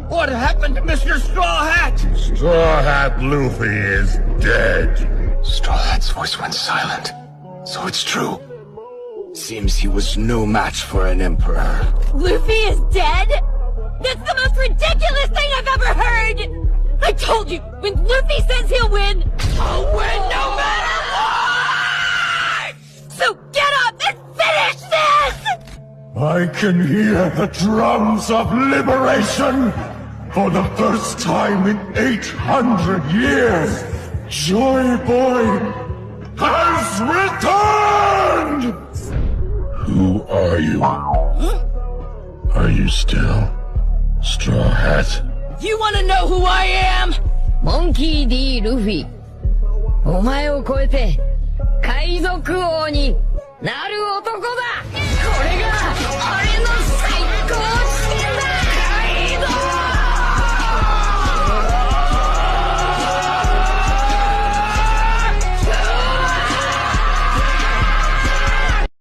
What happened to Mr. Straw Hat? Straw Hat Luffy is dead. Straw Hat's voice went silent. So it's true. Seems he was no match for an emperor. Luffy is dead? That's the most ridiculous thing I've ever heard! I told you, when Luffy says he'll win, I'll win no matter what! So get up and finish this! I can hear the drums of liberation! For the first time in 800 years, Joyboy has returned! Who are you? Huh? Are you still Straw Hat? You wanna know who I am? Monkey D. Luffy. お前を超えて海賊王になる男だ。これが俺の